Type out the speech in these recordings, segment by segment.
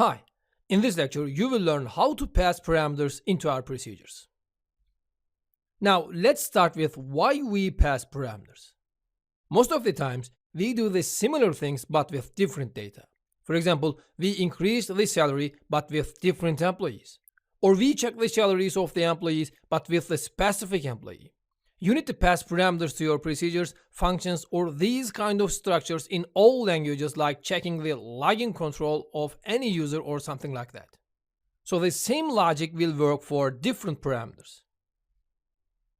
Hi, in this lecture you will learn how to pass parameters into our procedures. Now let's start with why we pass parameters. Most of the times we do the similar things but with different data. For example, we increase the salary but with different employees. Or we check the salaries of the employees but with a specific employee. You need to pass parameters to your procedures, functions, or these kind of structures in all languages, like checking the login control of any user or something like that. So the same logic will work for different parameters.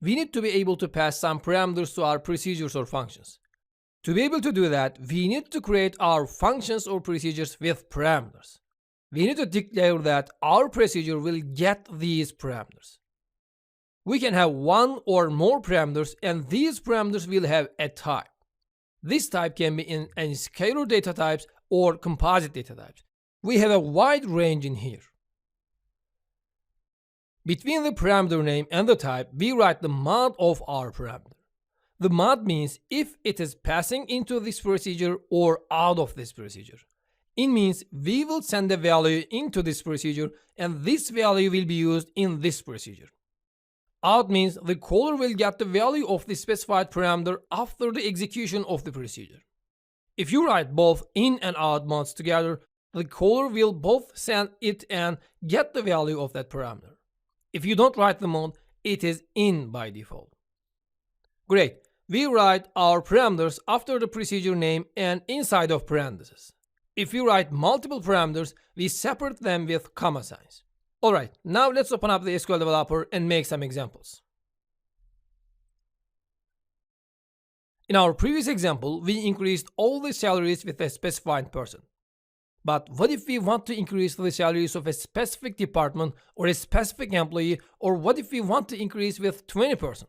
We need to be able to pass some parameters to our procedures or functions. To be able to do that, we need to create our functions or procedures with parameters. We need to declare that our procedure will get these parameters. We can have one or more parameters, and these parameters will have a type. This type can be in scalar data types or composite data types. We have a wide range in here. Between the parameter name and the type, we write the mod of our parameter. The mod means if it is passing into this procedure or out of this procedure. In means we will send a value into this procedure, and this value will be used in this procedure. Out means the caller will get the value of the specified parameter after the execution of the procedure. If you write both in and out mods together, the caller will both send it and get the value of that parameter. If you don't write the mod, it is in by default. Great. We write our parameters after the procedure name and inside of parentheses. If we write multiple parameters, we separate them with comma signs. Alright, now let's open up the SQL developer and make some examples. In our previous example, we increased all the salaries with a specified person. But what if we want to increase the salaries of a specific department or a specific employee, or what if we want to increase with 20%?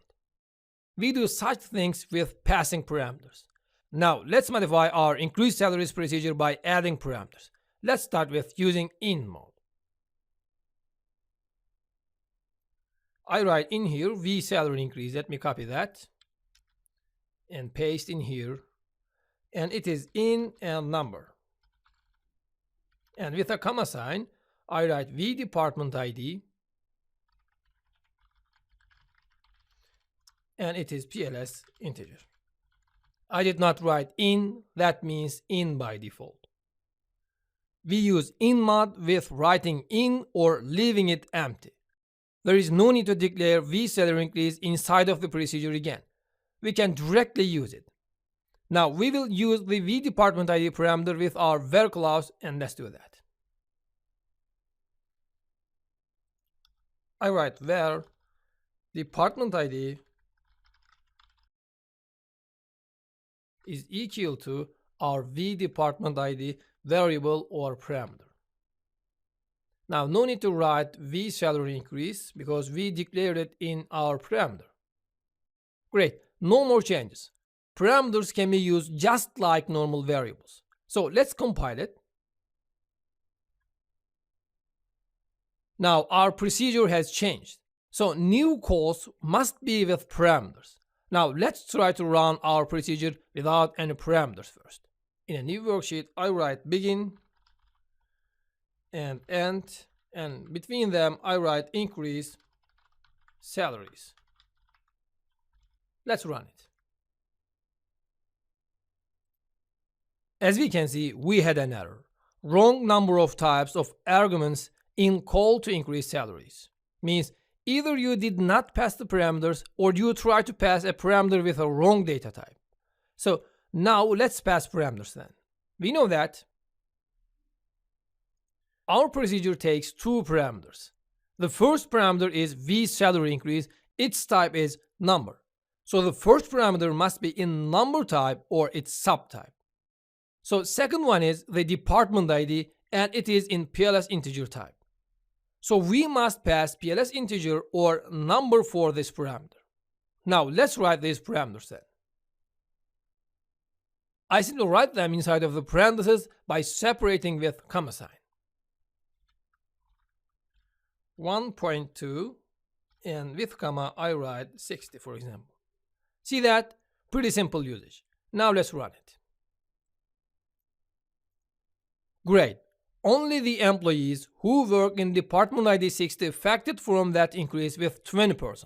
We do such things with passing parameters. Now let's modify our increase salaries procedure by adding parameters. Let's start with using in mode. I write in here v salary increase. Let me copy that and paste in here, and it is in and number. And with a comma sign, I write v department ID, and it is pls integer. I did not write in, that means in by default. We use in mod with writing in or leaving it empty. There is no need to declare v salary increase inside of the procedure again. We can directly use it. Now we will use the v department ID parameter with our where clause, and let's do that. I write where department ID is equal to our v department ID variable or parameter. Now no need to write v salary increase because we declared it in our parameter. Great, no more changes. Parameters can be used just like normal variables. So let's compile it. Now our procedure has changed. So new calls must be with parameters. Now let's try to run our procedure without any parameters first. In a new worksheet, I write begin and end, and between them I write increase salaries. Let's run it. As we can see, we had an error. Wrong number of types of arguments in call to increase salaries. Means either you did not pass the parameters or you try to pass a parameter with a wrong data type. So now let's pass parameters then. We know that our procedure takes two parameters. The first parameter is v salary increase. Its type is number. So the first parameter must be in number type or its subtype. So second one is the department ID, and it is in pls integer type. So we must pass pls integer or number for this parameter. Now let's write these parameters then. I simply write them inside of the parentheses by separating with comma sign. 1.2, and with comma I write 60, for example. See that? Pretty simple usage. Now let's run it. Great. only the employees who work in department ID 60 affected from that increase with 20%.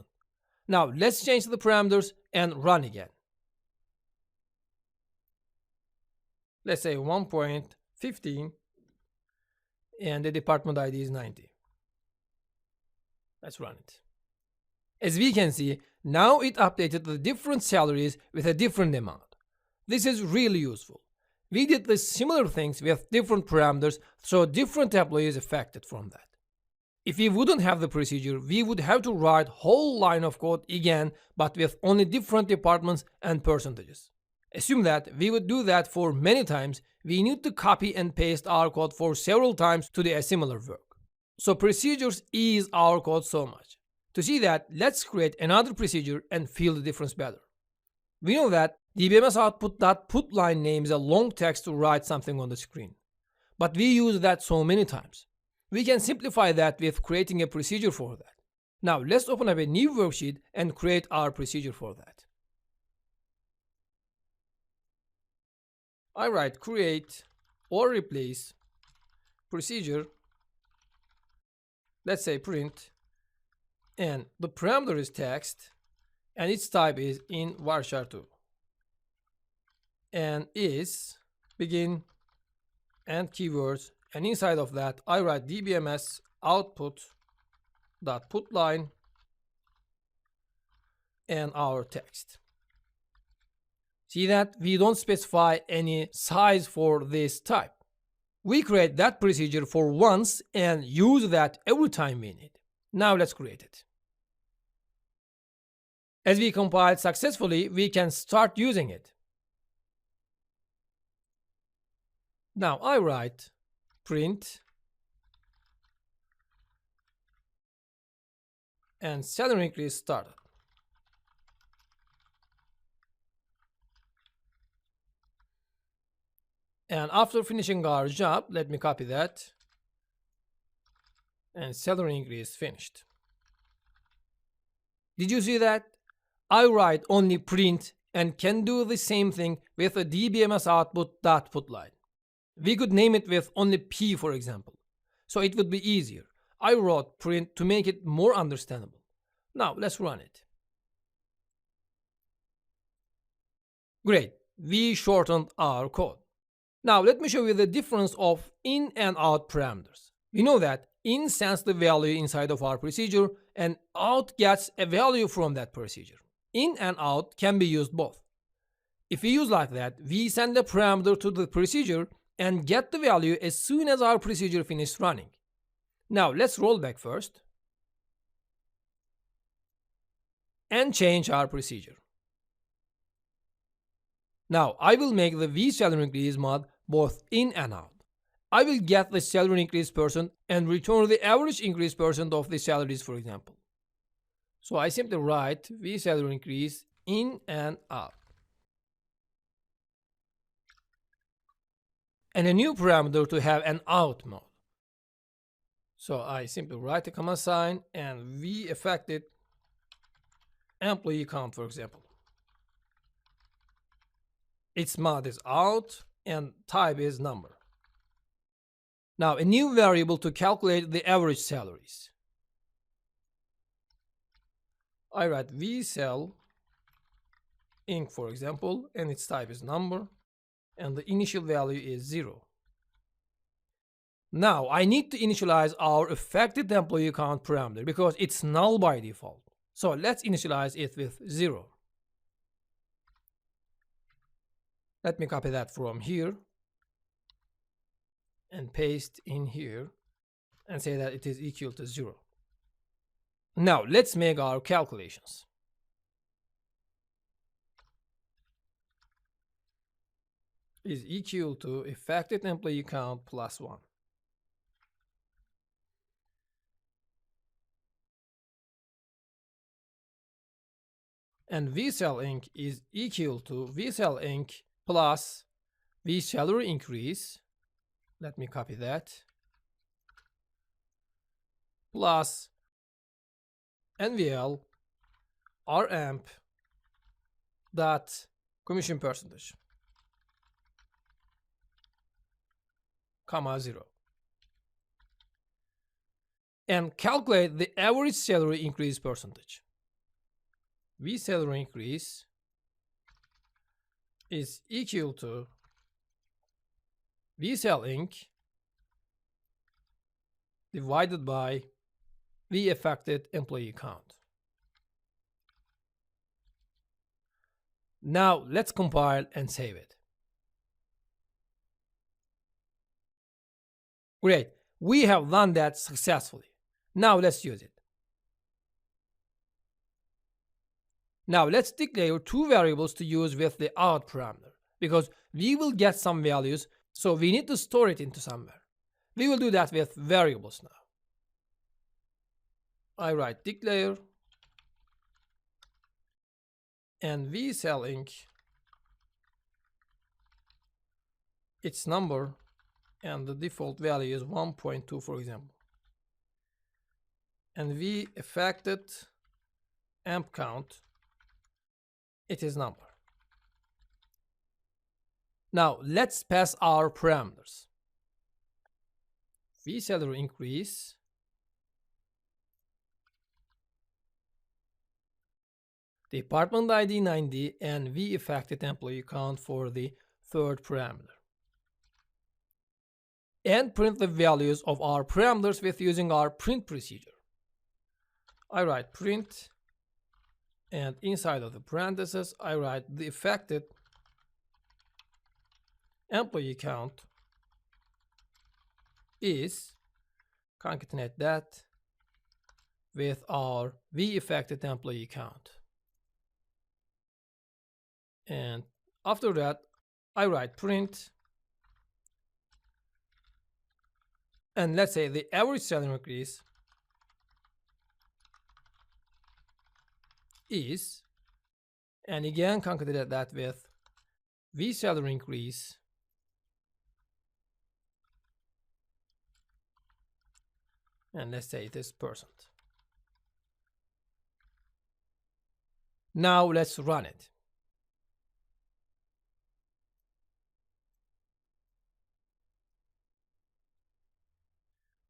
Now let's change the parameters and run again. Let's say 1.15 and the department ID is 90. Let's run it. As we can see, now it updated the different salaries with a different amount. This is really useful. We did the similar things with different parameters, so different employees affected from that. If we wouldn't have the procedure, we would have to write whole line of code again, but with only different departments and percentages. Assume that we would do that for many times, we need to copy and paste our code for several times to do a similar work. So procedures ease our code so much. To see that, let's create another procedure and feel the difference better. We know that dbms output.put line name is a long text to write something on the screen. But we use that so many times. We can simplify that with creating a procedure for that. Now let's open up a new worksheet and create our procedure for that. I write create or replace procedure, let's say print, and the parameter is text and its type is in varchar2 and is begin and keywords, and inside of that I write dbms output.put line and our text. See that we don't specify any size for this type. We create that procedure for once and use that every time we need. Now let's create it. As we compile successfully, we can start using it. Now I write print and salary increase started. And after finishing our job, let me copy that, and salary increase finished. Did you see that? I write only print and can do the same thing with a dbms output.put line. We could name it with only p, for example, so it would be easier. I wrote print to make it more understandable. Now let's run it. Great, we shortened our code. Now let me show you the difference of in and out parameters. We know that in sends the value inside of our procedure and out gets a value from that procedure. In and out can be used both. If we use like that, we send a parameter to the procedure and get the value as soon as our procedure finishes running. Now let's roll back first and change our procedure. Now I will make the vSalary increase mod both in and out. I will get the salary increase percent and return the average increase percent of the salaries, for example. So I simply write vSalary increase in and out. And a new parameter to have an out mode. So I simply write a comma sign and v affected employee count, for example. Its mod is out and type is number. Now a new variable to calculate the average salaries. I write vsal inc, for example, and its type is number and the initial value is 0. Now I need to initialize our affected employee count parameter because it's null by default. So let's initialize it with 0. Let me copy that from here and paste in here and say that it is equal to 0. Now let's make our calculations. Is equal to affected employee count plus 1. And vsal inc is equal to vsal inc plus vSalary increase. Let me copy that. Plus NVL ramp dot commission percentage, comma 0. and calculate the average salary increase percentage. V salary increase is equal to V sal inc divided by V affected employee count. Now let's compile and save it. Great, we have done that successfully. Now let's use it. Now let's declare two variables to use with the out parameter, because we will get some values, so we need to store it into somewhere. We will do that with variables now. I write declare and V sal inc its number, and the default value is 1.2 for example, and V affected amp count, it is number. Now let's pass our parameters. V salary increase department ID 90 and V affected employee count for the third parameter. And print the values of our parameters with using our print procedure. I write print, and inside of the parentheses I write the affected employee count is, concatenate that with our V affected employee count. And after that I write print, and let's say the average salary increase is, and again concatenate that with V salary increase and let's say it is percent. Now let's run it.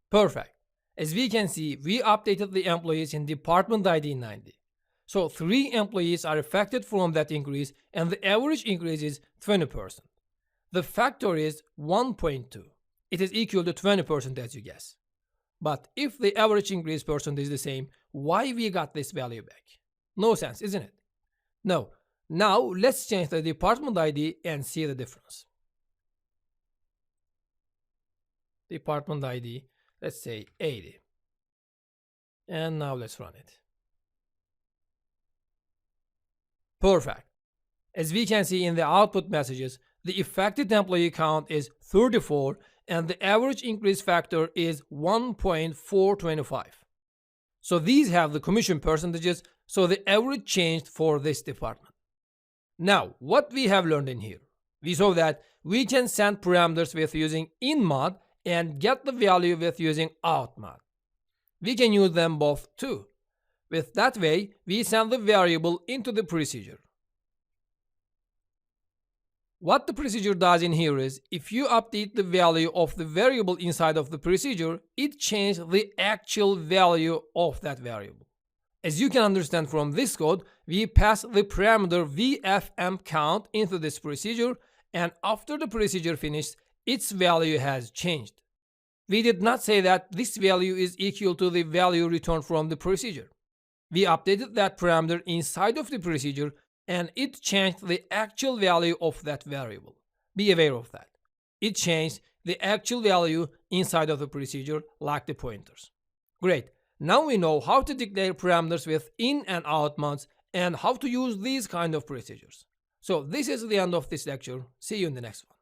Perfect. As we can see, we updated the employees in department ID 90. So 3 employees are affected from that increase, and the average increase is 20%. The factor is 1.2. It is equal to 20% as you guess. But if the average increase percent is the same, why we got this value back? No sense, isn't it? No. Now let's change the department ID and see the difference. Department ID, let's say 80. And now let's run it. Perfect. As we can see in the output messages, the affected employee count is 34 and the average increase factor is 1.425. So these have the commission percentages, so the average changed for this department. Now, what we have learned in here? We saw that we can send parameters with using in mod and get the value with using out mod. We can use them both too. With that way, we send the variable into the procedure. What the procedure does in here is, if you update the value of the variable inside of the procedure, it changes the actual value of that variable. As you can understand from this code, we pass the parameter vfmpCount into this procedure, and after the procedure finished, its value has changed. We did not say that this value is equal to the value returned from the procedure. We updated that parameter inside of the procedure and it changed the actual value of that variable. Be aware of that. It changed the actual value inside of the procedure like the pointers. Great. Now we know how to declare parameters with in and out mods and how to use these kind of procedures. So this is the end of this lecture. See you in the next one.